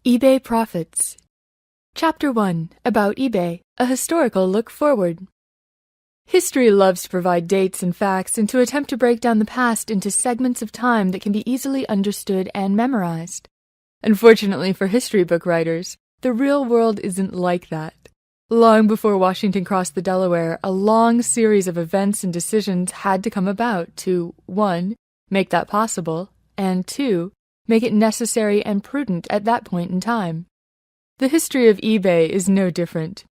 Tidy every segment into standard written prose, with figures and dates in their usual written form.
eBay Profits. Chapter 1. About eBay, a historical look forward. History loves to provide dates and facts and to attempt to break down the past into segments of time that can be easily understood and memorized. Unfortunately for history book writers, the real world isn't like that. Long before Washington crossed the Delaware, a long series of events and decisions had to come about to 1. Make that possible, and 2. Make it necessary and prudent at that point in time. The history of eBay is no different.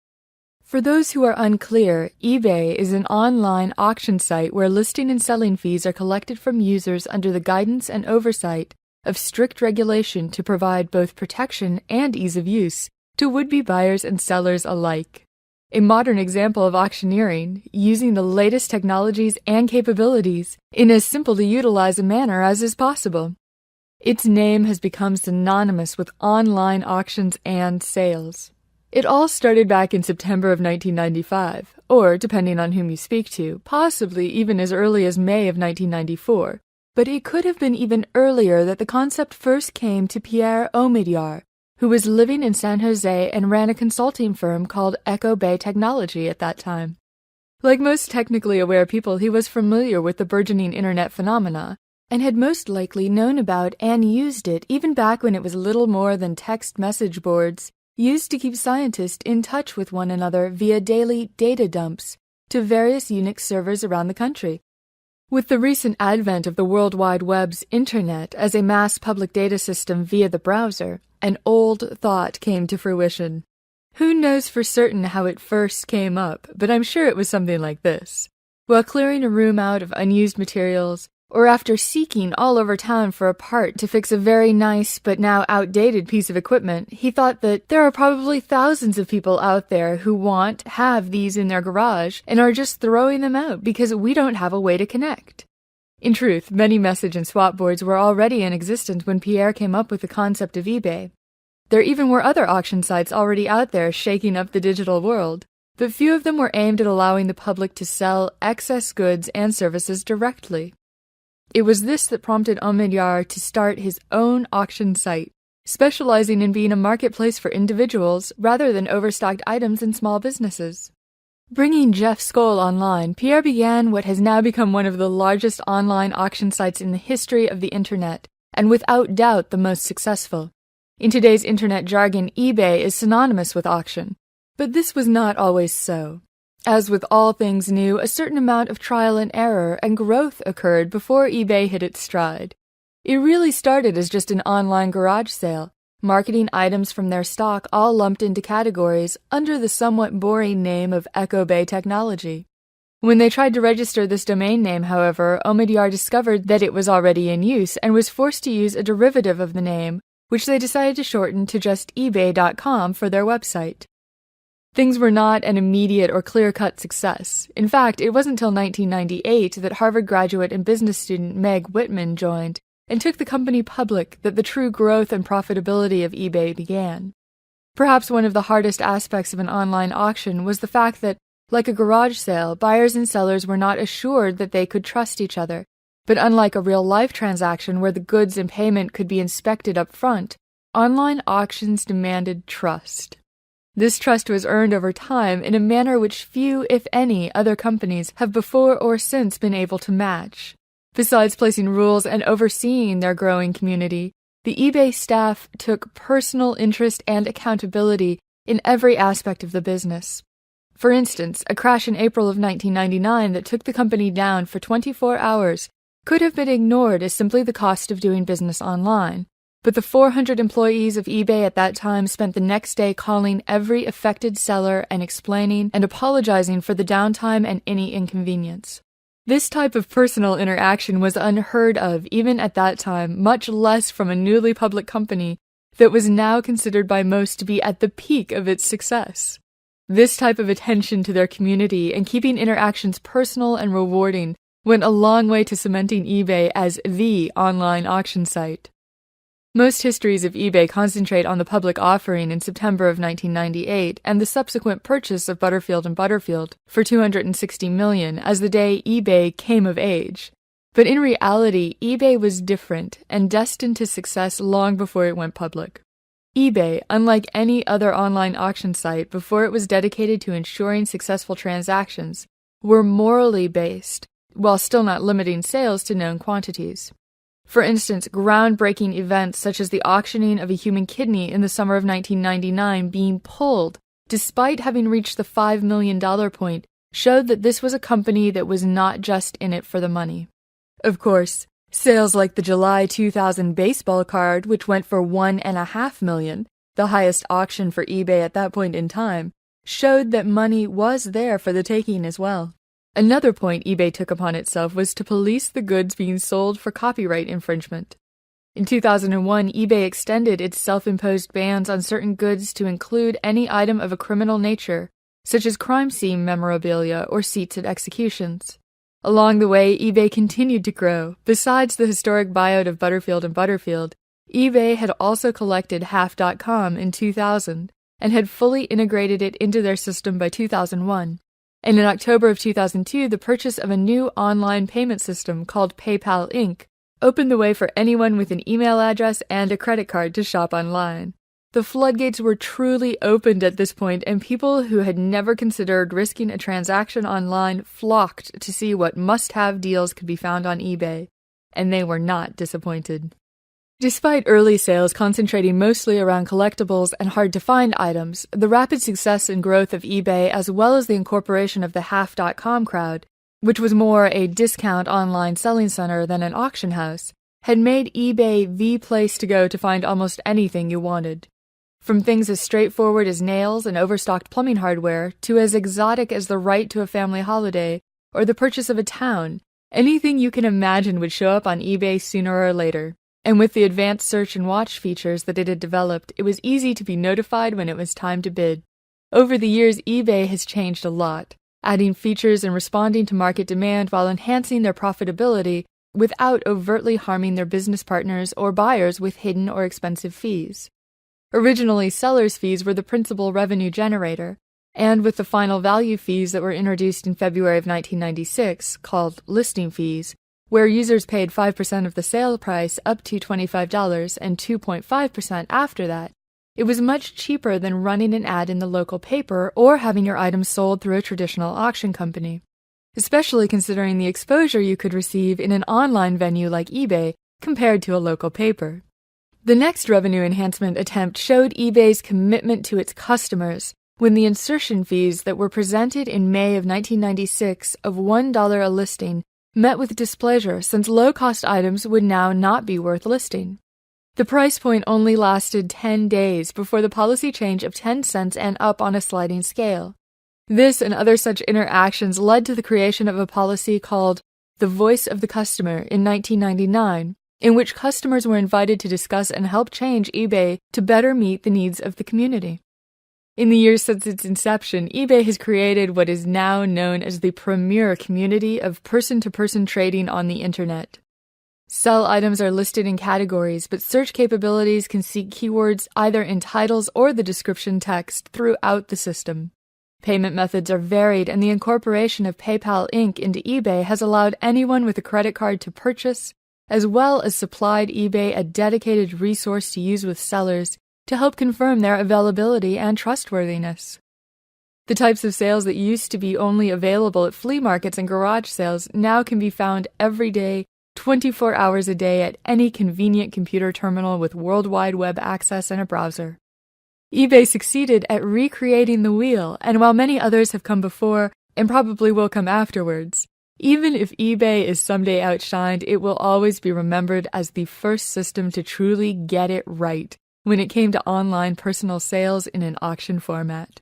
For those who are unclear, eBay is an online auction site where listing and selling fees are collected from users under the guidance and oversight of strict regulation to provide both protection and ease of use to would-be buyers and sellers alike. A modern example of auctioneering, using the latest technologies and capabilities in as simple to utilize a manner as is possible. Its name has become synonymous with online auctions and sales. It all started back in September of 1995, or, depending on whom you speak to, possibly even as early as May of 1994. But it could have been even earlier that the concept first came to Pierre Omidyar, who was living in San Jose and ran a consulting firm called AUDIOBOOK Technology at that time. Like most technically aware people, he was familiar with the burgeoning internet phenomena, and had most likely known about and used it even back when it was little more than text message boards used to keep scientists in touch with one another via daily data dumps to various Unix servers around the country. With the recent advent of the World Wide Web's Internet as a mass public data system via the browser, an old thought came to fruition. Who knows for certain how it first came up, but I'm sure it was something like this. While clearing a room out of unused materials, or after seeking all over town for a part to fix a very nice but now outdated piece of equipment, he thought that there are probably thousands of people out there who have these in their garage and are just throwing them out because we don't have a way to connect. In truth, many message and swap boards were already in existence when Pierre came up with the concept of eBay. There even were other auction sites already out there shaking up the digital world, but few of them were aimed at allowing the public to sell excess goods and services directly. It was this that prompted Omidyar to start his own auction site, specializing in being a marketplace for individuals rather than overstocked items in small businesses. Bringing Jeff Skoll online, Pierre began what has now become one of the largest online auction sites in the history of the Internet, and without doubt the most successful. In today's Internet jargon, eBay is synonymous with auction, but this was not always so. As with all things new, a certain amount of trial and error and growth occurred before eBay hit its stride. It really started as just an online garage sale, marketing items from their stock all lumped into categories under the somewhat boring name of AUDIOBOOK Technology. When they tried to register this domain name, however, Omidyar discovered that it was already in use and was forced to use a derivative of the name, which they decided to shorten to just ebay.com for their website. Things were not an immediate or clear-cut success. In fact, it wasn't until 1998 that Harvard graduate and business student Meg Whitman joined and took the company public that the true growth and profitability of eBay began. Perhaps one of the hardest aspects of an online auction was the fact that, like a garage sale, buyers and sellers were not assured that they could trust each other. But unlike a real-life transaction where the goods and payment could be inspected up front, online auctions demanded trust. This trust was earned over time in a manner which few, if any, other companies have before or since been able to match. Besides placing rules and overseeing their growing community, the eBay staff took personal interest and accountability in every aspect of the business. For instance, a crash in April of 1999 that took the company down for 24 hours could have been ignored as simply the cost of doing business online. But the 400 employees of eBay at that time spent the next day calling every affected seller and explaining and apologizing for the downtime and any inconvenience. This type of personal interaction was unheard of even at that time, much less from a newly public company that was now considered by most to be at the peak of its success. This type of attention to their community and keeping interactions personal and rewarding went a long way to cementing eBay as the online auction site. Most histories of eBay concentrate on the public offering in September of 1998 and the subsequent purchase of Butterfield & Butterfield for $260 million as the day eBay came of age. But in reality, eBay was different and destined to success long before it went public. eBay, unlike any other online auction site before it was dedicated to ensuring successful transactions, were morally based, while still not limiting sales to known quantities. For instance, groundbreaking events such as the auctioning of a human kidney in the summer of 1999 being pulled, despite having reached the $5 million point, showed that this was a company that was not just in it for the money. Of course, sales like the July 2000 baseball card, which went for $1.5 million, the highest auction for eBay at that point in time, showed that money was there for the taking as well. Another point eBay took upon itself was to police the goods being sold for copyright infringement. In 2001, eBay extended its self-imposed bans on certain goods to include any item of a criminal nature, such as crime scene memorabilia or seats at executions. Along the way, eBay continued to grow. Besides the historic buyout of Butterfield and Butterfield, eBay had also collected Half.com in 2000 and had fully integrated it into their system by 2001. And in October of 2002, the purchase of a new online payment system called PayPal Inc. opened the way for anyone with an email address and a credit card to shop online. The floodgates were truly opened at this point, and people who had never considered risking a transaction online flocked to see what must-have deals could be found on eBay, and they were not disappointed. Despite early sales concentrating mostly around collectibles and hard-to-find items, the rapid success and growth of eBay, as well as the incorporation of the Half.com crowd, which was more a discount online selling center than an auction house, had made eBay the place to go to find almost anything you wanted. From things as straightforward as nails and overstocked plumbing hardware to as exotic as the right to a family holiday or the purchase of a town, anything you can imagine would show up on eBay sooner or later. And with the advanced search and watch features that it had developed, it was easy to be notified when it was time to bid. Over the years, eBay has changed a lot, adding features and responding to market demand while enhancing their profitability without overtly harming their business partners or buyers with hidden or expensive fees. Originally, sellers' fees were the principal revenue generator, and with the final value fees that were introduced in February of 1996, called listing fees, where users paid 5% of the sale price up to $25 and 2.5% after that, it was much cheaper than running an ad in the local paper or having your items sold through a traditional auction company, especially considering the exposure you could receive in an online venue like eBay compared to a local paper. The next revenue enhancement attempt showed eBay's commitment to its customers when the insertion fees that were presented in May of 1996 of $1 a listing met with displeasure since low-cost items would now not be worth listing. The price point only lasted 10 days before the policy change of 10 cents and up on a sliding scale. This and other such interactions led to the creation of a policy called the Voice of the Customer in 1999, in which customers were invited to discuss and help change eBay to better meet the needs of the community. In the years since its inception, eBay has created what is now known as the premier community of person-to-person trading on the internet. Sell items are listed in categories, but search capabilities can seek keywords either in titles or the description text throughout the system. Payment methods are varied, and the incorporation of PayPal Inc. into eBay has allowed anyone with a credit card to purchase, as well as supplied eBay a dedicated resource to use with sellers to help confirm their availability and trustworthiness. The types of sales that used to be only available at flea markets and garage sales now can be found every day, 24 hours a day at any convenient computer terminal with World Wide Web access and a browser. eBay succeeded at recreating the wheel, and while many others have come before and probably will come afterwards, even if eBay is someday outshined, it will always be remembered as the first system to truly get it right when it came to online personal sales in an auction format.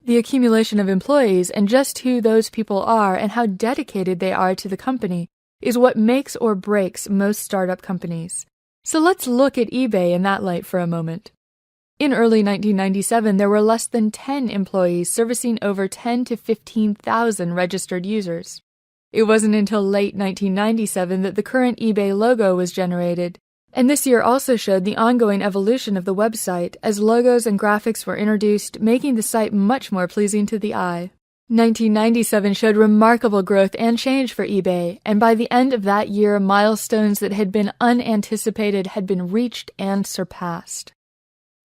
The accumulation of employees and just who those people are and how dedicated they are to the company is what makes or breaks most startup companies. So let's look at eBay in that light for a moment. In early 1997, there were less than 10 employees servicing over 10 to 15,000 registered users. It wasn't until late 1997 that the current eBay logo was generated, and this year also showed the ongoing evolution of the website as logos and graphics were introduced, making the site much more pleasing to the eye. 1997 showed remarkable growth and change for eBay, and by the end of that year, milestones that had been unanticipated had been reached and surpassed.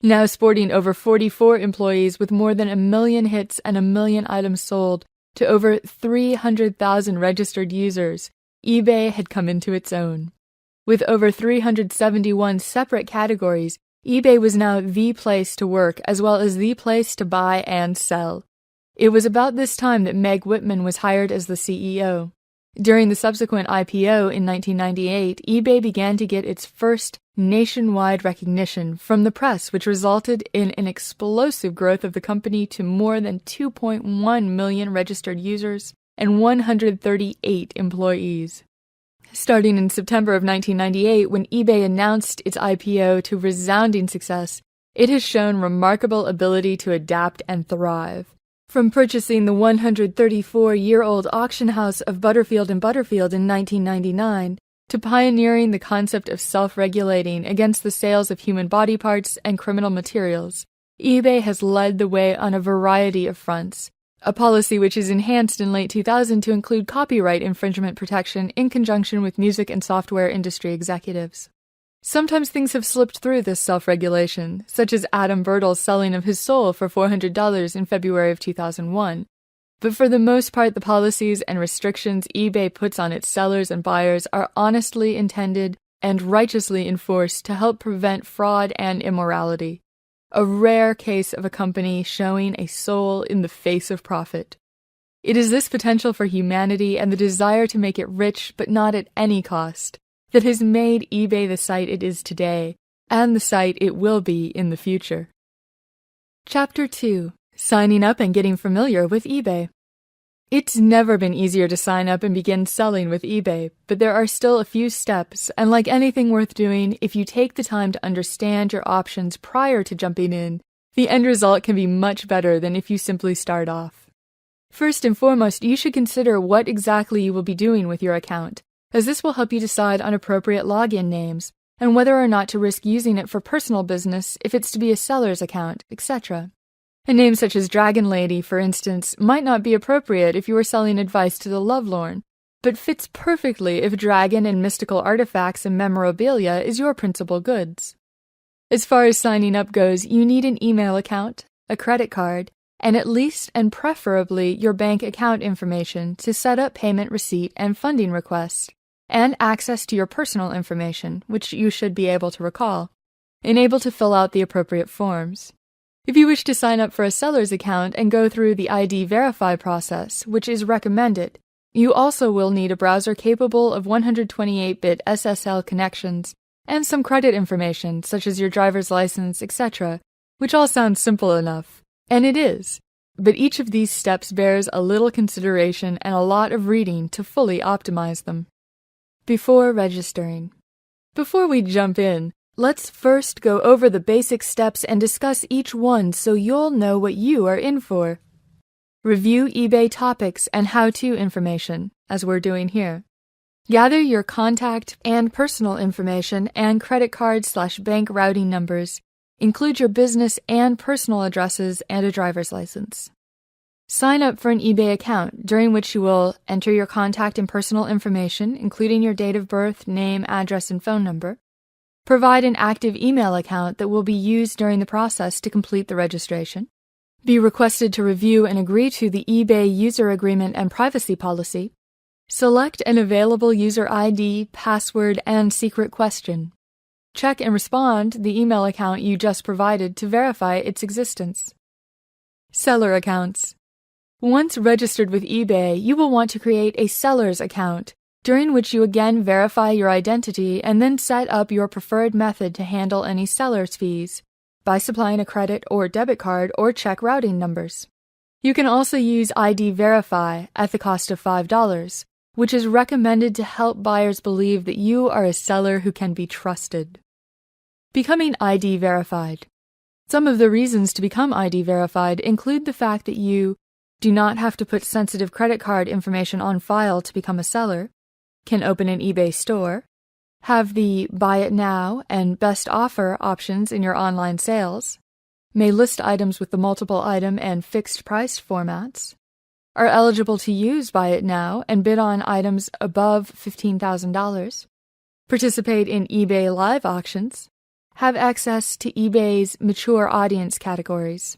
Now sporting over 44 employees with more than 1 million hits and 1 million items sold to over 300,000 registered users, eBay had come into its own. With over 371 separate categories, eBay was now the place to work as well as the place to buy and sell. It was about this time that Meg Whitman was hired as the CEO. During the subsequent IPO in 1998, eBay began to get its first nationwide recognition from the press, which resulted in an explosive growth of the company to more than 2.1 million registered users and 138 employees. Starting in September of 1998, when eBay announced its IPO to resounding success, it has shown remarkable ability to adapt and thrive. From purchasing the 134-year-old auction house of Butterfield & Butterfield in 1999 to pioneering the concept of self-regulating against the sales of human body parts and criminal materials, eBay has led the way on a variety of fronts, a policy which is enhanced in late 2000 to include copyright infringement protection in conjunction with music and software industry executives. Sometimes things have slipped through this self-regulation, such as Adam Bertel's selling of his soul for $400 in February of 2001. But for the most part, the policies and restrictions eBay puts on its sellers and buyers are honestly intended and righteously enforced to help prevent fraud and immorality. A rare case of a company showing a soul in the face of profit. It is this potential for humanity and the desire to make it rich but not at any cost that has made eBay the site it is today, and the site it will be in the future. Chapter 2. Signing up and getting familiar with eBay. It's never been easier to sign up and begin selling with eBay, but there are still a few steps, and like anything worth doing, if you take the time to understand your options prior to jumping in, the end result can be much better than if you simply start off. First and foremost, you should consider what exactly you will be doing with your account, as this will help you decide on appropriate login names, and whether or not to risk using it for personal business if it's to be a seller's account, etc. A name such as Dragon Lady, for instance, might not be appropriate if you were selling advice to the lovelorn, but fits perfectly if dragon and mystical artifacts and memorabilia is your principal goods. As far as signing up goes, you need an email account, a credit card, and at least and preferably your bank account information to set up payment receipt and funding requests, and access to your personal information, which you should be able to recall, and able to fill out the appropriate forms. If you wish to sign up for a seller's account and go through the ID verify process, which is recommended, you also will need a browser capable of 128-bit SSL connections and some credit information such as your driver's license, etc., which all sounds simple enough, and it is, but each of these steps bears a little consideration and a lot of reading to fully optimize them. Before registering. Before we jump in, let's first go over the basic steps and discuss each one so you'll know what you are in for. Review eBay topics and how-to information, as we're doing here. Gather your contact and personal information and credit card/bank routing numbers. Include your business and personal addresses and a driver's license. Sign up for an eBay account, during which you will enter your contact and personal information, including your date of birth, name, address, and phone number. Provide an active email account that will be used during the process to complete the registration. Be requested to review and agree to the eBay user agreement and privacy policy. Select an available user ID, password, and secret question. Check and respond the email account you just provided to verify its existence. Seller accounts. Once registered with eBay, you will want to create a seller's account, during which you again verify your identity and then set up your preferred method to handle any seller's fees by supplying a credit or debit card or check routing numbers. You can also use ID Verify at the cost of $5, which is recommended to help buyers believe that you are a seller who can be trusted. Becoming ID verified. Some of the reasons to become ID verified include the fact that you do not have to put sensitive credit card information on file to become a seller, can open an eBay store, have the Buy It Now and Best Offer options in your online sales, may list items with the multiple item and fixed price formats, are eligible to use Buy It Now and bid on items above $15,000, participate in eBay live auctions, have access to eBay's mature audience categories.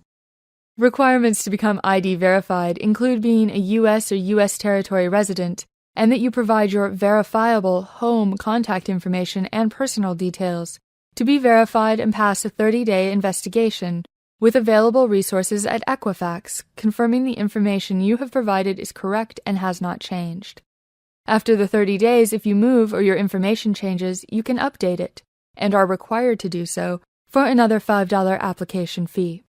Requirements to become ID verified include being a U.S. or U.S. territory resident and that you provide your verifiable home contact information and personal details to be verified and pass a 30-day investigation with available resources at Equifax confirming the information you have provided is correct and has not changed. After the 30 days, if you move or your information changes, you can update it, and are required to do so, for another $5 application fee.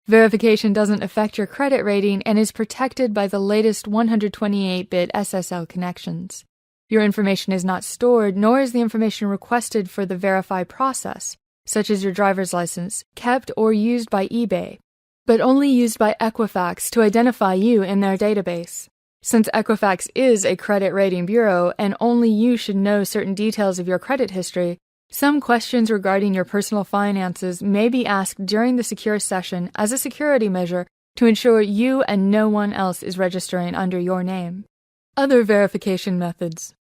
Verification doesn't affect your credit rating and is protected by the latest 128-bit SSL connections. Your information is not stored, nor is the information requested for the verify process, such as your driver's license, kept or used by eBay, but only used by Equifax to identify you in their database. Since Equifax is a credit rating bureau and only you should know certain details of your credit history, some questions regarding your personal finances may be asked during the secure session as a security measure to ensure you and no one else is registering under your name. Other verification methods.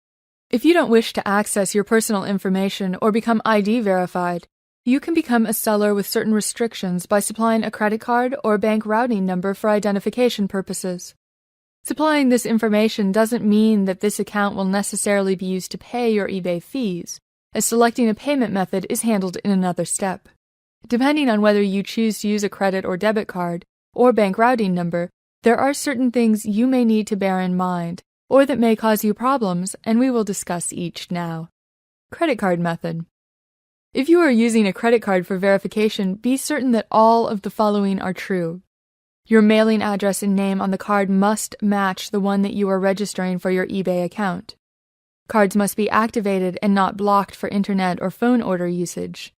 If you don't wish to access your personal information or become ID verified, you can become a seller with certain restrictions by supplying a credit card or bank routing number for identification purposes. Supplying this information doesn't mean that this account will necessarily be used to pay your eBay fees, as selecting a payment method is handled in another step. Depending on whether you choose to use a credit or debit card or bank routing number, there are certain things you may need to bear in mind, or that may cause you problems, and we will discuss each now. Credit card method. If you are using a credit card for verification, be certain that all of the following are true. Your mailing address and name on the card must match the one that you are registering for your eBay account. Cards must be activated and not blocked for internet or phone order usage.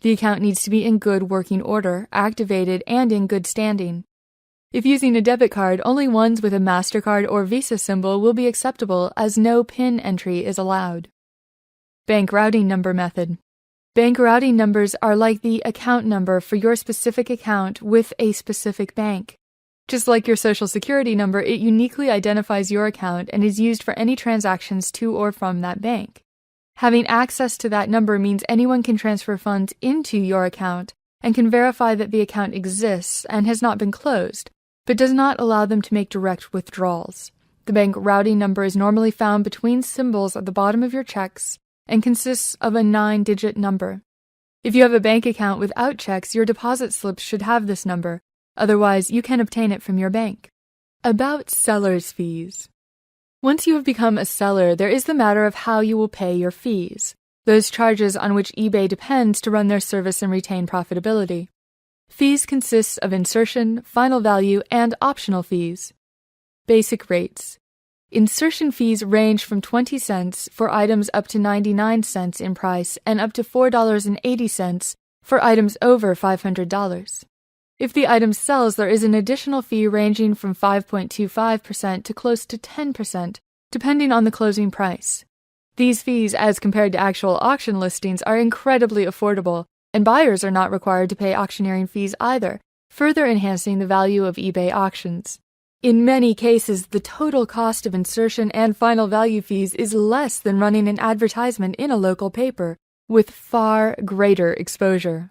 The account needs to be in good working order, activated, and in good standing. If using a debit card, only ones with a MasterCard or Visa symbol will be acceptable as no PIN entry is allowed. Bank routing number method. Bank routing numbers are like the account number for your specific account with a specific bank. Just like your social security number, it uniquely identifies your account and is used for any transactions to or from that bank. Having access to that number means anyone can transfer funds into your account and can verify that the account exists and has not been closed, but does not allow them to make direct withdrawals. The bank routing number is normally found between symbols at the bottom of your checks and consists of a 9-digit number. If you have a bank account without checks, your deposit slips should have this number. Otherwise, you can obtain it from your bank. About seller's fees. Once you have become a seller, there is the matter of how you will pay your fees, those charges on which eBay depends to run their service and retain profitability. Fees consist of insertion, final value, and optional fees. Basic rates. Insertion fees range from 20 cents for items up to 99 cents in price and up to $4.80 for items over $500. If the item sells, there is an additional fee ranging from 5.25% to close to 10%, depending on the closing price. These fees, as compared to actual auction listings, are incredibly affordable, and buyers are not required to pay auctioneering fees either, further enhancing the value of eBay auctions. In many cases, the total cost of insertion and final value fees is less than running an advertisement in a local paper, with far greater exposure.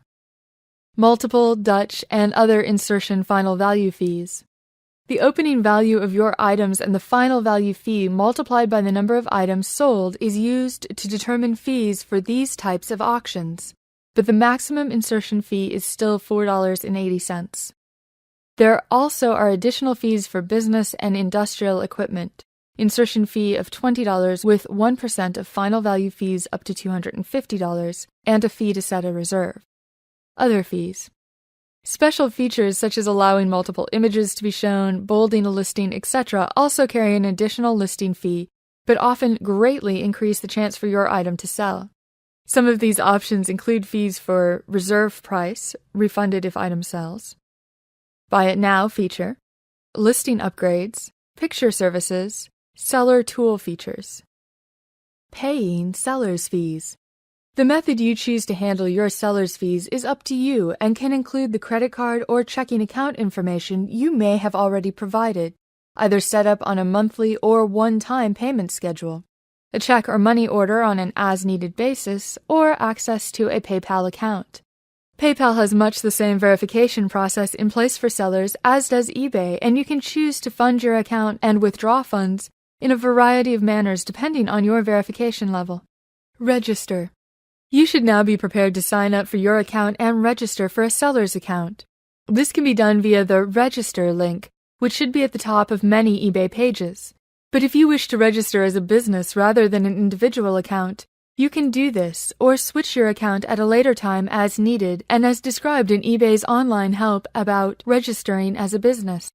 Multiple, Dutch, and other insertion final value fees. The opening value of your items and the final value fee multiplied by the number of items sold is used to determine fees for these types of auctions, but the maximum insertion fee is still $4.80. There also are additional fees for business and industrial equipment. Insertion fee of $20 with 1% of final value fees up to $250, and a fee to set a reserve. Other fees. Special features such as allowing multiple images to be shown, bolding a listing, etc. also carry an additional listing fee, but often greatly increase the chance for your item to sell. Some of these options include fees for reserve price, refunded if item sells, Buy It Now feature, listing upgrades, picture services, seller tool features. Paying seller's fees. The method you choose to handle your seller's fees is up to you and can include the credit card or checking account information you may have already provided, either set up on a monthly or one-time payment schedule. a check or money order on an as-needed basis, or access to a PayPal account. PayPal has much the same verification process in place for sellers as does eBay, and you can choose to fund your account and withdraw funds in a variety of manners depending on your verification level. Register. You should now be prepared to sign up for your account and register for a seller's account. This can be done via the Register link, which should be at the top of many eBay pages. But if you wish to register as a business rather than an individual account, you can do this or switch your account at a later time as needed and as described in eBay's online help about registering as a business.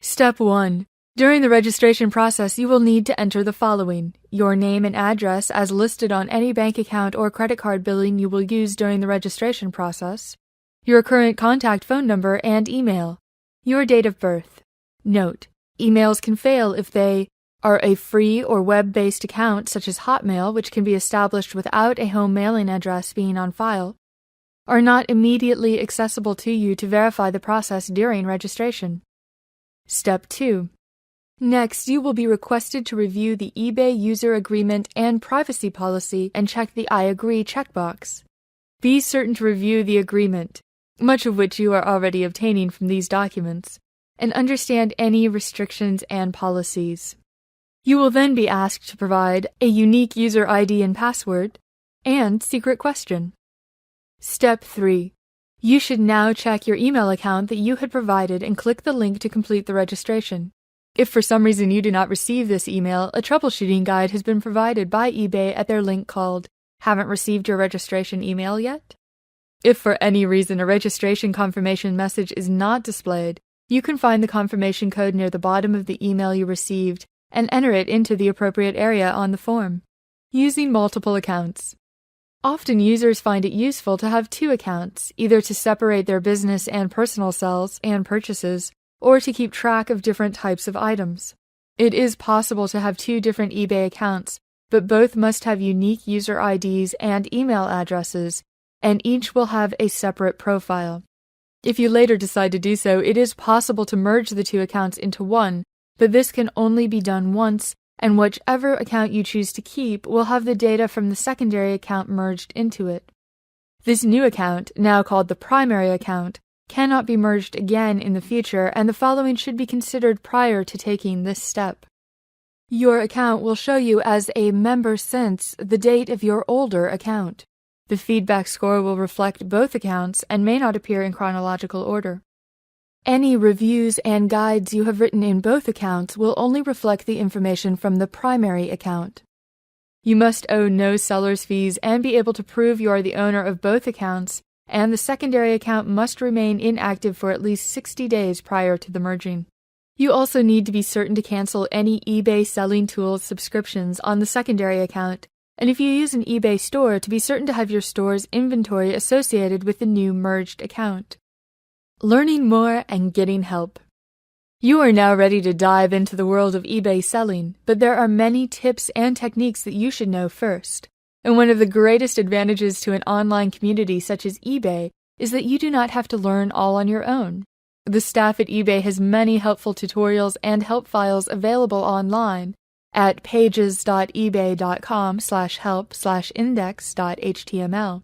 Step 1. During the registration process, you will need to enter the following: your name and address as listed on any bank account or credit card billing you will use during the registration process, your current contact phone number and email, your date of birth. Note: emails can fail if they are a free or web-based account such as Hotmail, which can be established without a home mailing address being on file, are not immediately accessible to you to verify the process during registration. Step 2. Next, you will be requested to review the eBay user agreement and privacy policy and check the I agree checkbox. Be certain to review the agreement, much of which you are already obtaining from these documents, and understand any restrictions and policies. You will then be asked to provide a unique user ID and password, and secret question. Step 3. You should now check your email account that you had provided and click the link to complete the registration. If for some reason you do not receive this email, a troubleshooting guide has been provided by eBay at their link called "Haven't Received Your Registration Email Yet?" If for any reason a registration confirmation message is not displayed, you can find the confirmation code near the bottom of the email you received and enter it into the appropriate area on the form. Using multiple accounts. Often users find it useful to have 2 accounts, either to separate their business and personal sales and purchases, or to keep track of different types of items. It is possible to have 2 different eBay accounts, but both must have unique user IDs and email addresses, and each will have a separate profile. If you later decide to do so, it is possible to merge the 2 accounts into one, but this can only be done once, and whichever account you choose to keep will have the data from the secondary account merged into it. This new account, now called the primary account, cannot be merged again in the future, and the following should be considered prior to taking this step. Your account will show you as a member since the date of your older account. The feedback score will reflect both accounts and may not appear in chronological order. Any reviews and guides you have written in both accounts will only reflect the information from the primary account. You must owe no seller's fees and be able to prove you are the owner of both accounts, and the secondary account must remain inactive for at least 60 days prior to the merging. You also need to be certain to cancel any eBay Selling Tools subscriptions on the secondary account, and if you use an eBay store, to be certain to have your store's inventory associated with the new merged account. Learning more and getting help. You are now ready to dive into the world of eBay selling, but there are many tips and techniques that you should know first. And one of the greatest advantages to an online community such as eBay is that you do not have to learn all on your own. The staff at eBay has many helpful tutorials and help files available online at pages.ebay.com/help/index.html,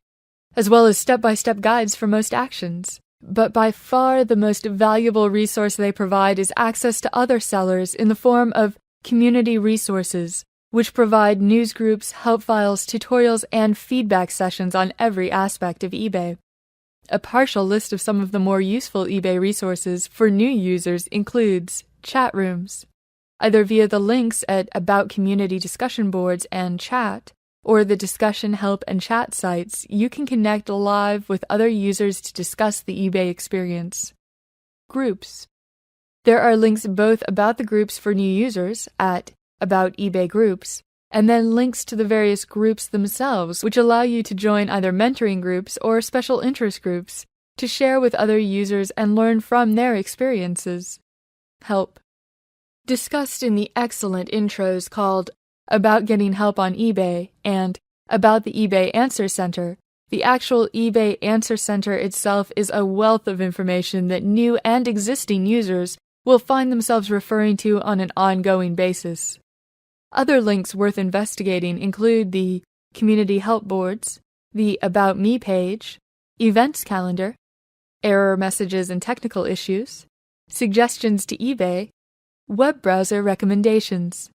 as well as step-by-step guides for most actions. But by far the most valuable resource they provide is access to other sellers in the form of community resources, which provide news groups, help files, tutorials, and feedback sessions on every aspect of eBay. A partial list of some of the more useful eBay resources for new users includes chat rooms, either via the links at About Community discussion boards and chat, or the discussion, help, and chat sites. You can connect live with other users to discuss the eBay experience. Groups. There are links both about the groups for new users at About eBay Groups, and then links to the various groups themselves, which allow you to join either mentoring groups or special interest groups to share with other users and learn from their experiences. Help. Discussed in the excellent intros called About Getting Help on eBay and About the eBay Answer Center, the actual eBay Answer Center itself is a wealth of information that new and existing users will find themselves referring to on an ongoing basis. Other links worth investigating include the Community Help Boards, the About Me page, Events Calendar, Error Messages and Technical Issues, Suggestions to eBay, Web Browser Recommendations.